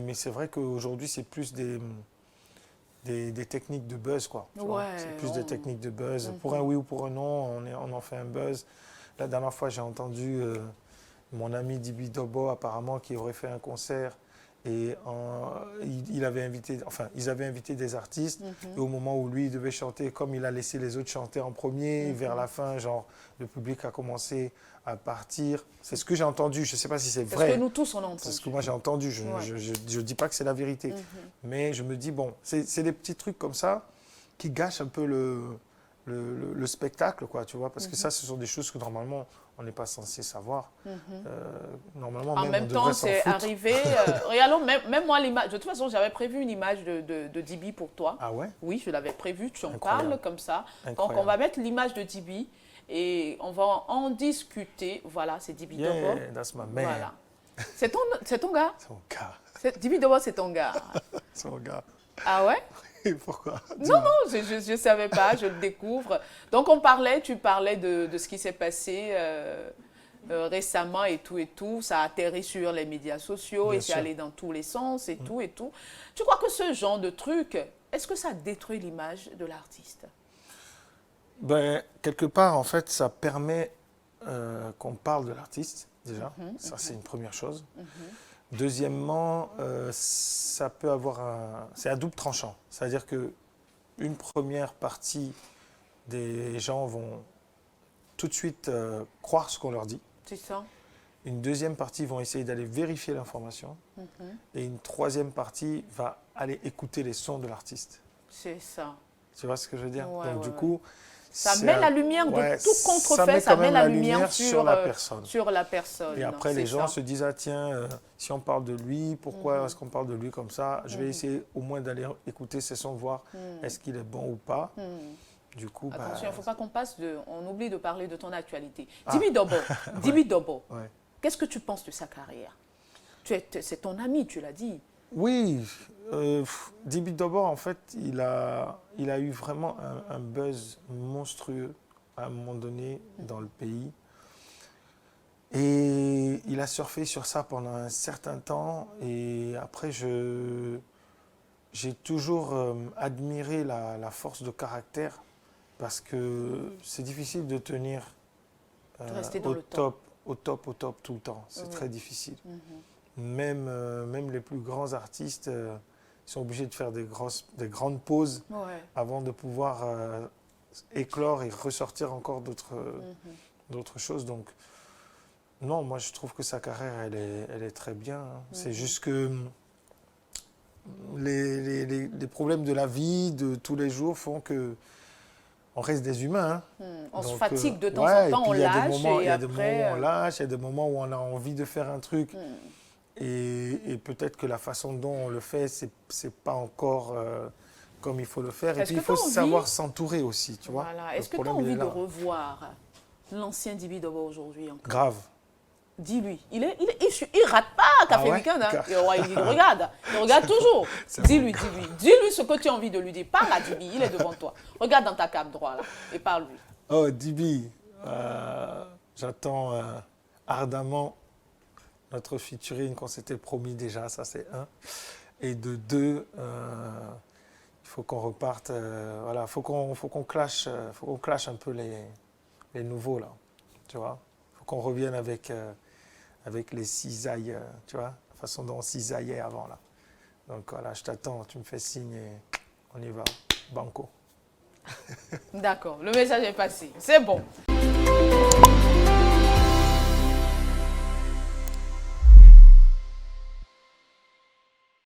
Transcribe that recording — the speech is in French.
mais c'est vrai qu'aujourd'hui, c'est plus des techniques de buzz, quoi. C'est plus des techniques de buzz. Pour un oui ou pour un non, on en fait un buzz. La dernière fois, j'ai entendu mon ami Dibi Dobo, apparemment, qui aurait fait un concert. Et ils avaient invité des artistes. Et au moment où lui, il devait chanter, comme il a laissé les autres chanter en premier, vers la fin, genre, le public a commencé à partir. C'est ce que j'ai entendu. Je ne sais pas si c'est vrai. C'est ce que nous tous, on a entendu. C'est ce que moi, j'ai entendu. Je ne dis pas que c'est la vérité. Mais je me dis, bon, c'est des petits trucs comme ça qui gâchent un peu le spectacle, quoi, tu vois. Parce que ça, ce sont des choses que, normalement, on n'est pas censé savoir. Normalement, en même temps, c'est arrivé. Regardons, même moi, l'image. De toute façon, j'avais prévu une image de Dibi pour toi. Ah ouais? Oui, je l'avais prévu. Tu en parles comme ça. Incroyable. Donc, on va mettre l'image de Dibi et on va en discuter. Voilà, c'est Dibi Dobo. Yeah, that's my man. Voilà. C'est ton gars? C'est mon gars. Dibi Dobo, c'est ton gars. C'est mon gars. Ah ouais? Pourquoi? Non, je ne savais pas, je le découvre. Donc, tu parlais de ce qui s'est passé récemment et tout. Ça a atterri sur les médias sociaux et c'est allé dans tous les sens et tout. Tu crois que ce genre de truc, est-ce que ça détruit l'image de l'artiste? Ben, quelque part, en fait, ça permet qu'on parle de l'artiste, déjà. Ça, c'est une première chose. Deuxièmement, ça peut avoir c'est à double tranchant. C'est-à-dire qu'une première partie des gens vont tout de suite croire ce qu'on leur dit. C'est ça. Une deuxième partie vont essayer d'aller vérifier l'information. Et une troisième partie va aller écouter les sons de l'artiste. C'est ça. Tu vois ce que je veux dire? Donc, du coup, ça met la lumière de tout contrefait, ça met la lumière sur la personne. Et après, les gens se disent, ah tiens, si on parle de lui, pourquoi est-ce qu'on parle de lui comme ça? Je vais essayer au moins d'aller écouter ses sons, voir est-ce qu'il est bon ou pas. Du coup, attention, il ne faut pas on oublie de parler de ton actualité. Dibi Dobo, Dibi Dobo, qu'est-ce que tu penses de sa carrière? C'est ton ami, tu l'as dit. Oui, Dibi Dobo, en fait, il a eu vraiment un buzz monstrueux à un moment donné dans le pays. Et il a surfé sur ça pendant un certain temps. Et après, j'ai toujours admiré la force de caractère parce que c'est difficile de tenir au top tout le temps. C'est très difficile. Même les plus grands artistes sont obligés de faire des grandes pauses avant de pouvoir éclore et ressortir encore d'autres choses. Donc, non, moi je trouve que sa carrière, elle est très bien. C'est juste que les problèmes de la vie, de tous les jours, font que on reste des humains. On se fatigue de temps en temps, on lâche. Il y a des moments où on lâche, il y a des moments où on a envie de faire un truc. Et peut-être que la façon dont on le fait, c'est pas encore comme il faut le faire. Et puis il faut savoir s'entourer aussi, tu vois. Voilà. Est-ce que tu as envie de revoir l'ancien Dibi Dobo aujourd'hui encore? Grave. Dis-lui. Il rate pas Café Weekend. Hein. Il regarde toujours. Dis-lui ce que tu as envie de lui dire. Parle à Dibi, il est devant toi. Regarde dans ta cape droite là et parle-lui. Oh Dibi, j'attends ardemment notre featuring qu'on s'était promis déjà, ça c'est un. Et de deux, il faut qu'on reparte, voilà, faut qu'on clash un peu les nouveaux là, tu vois. Faut qu'on revienne avec les cisailles, tu vois, la façon dont on cisaillait avant là. Donc voilà, je t'attends, tu me fais signe et on y va, banco. D'accord, le message est passé, c'est bon.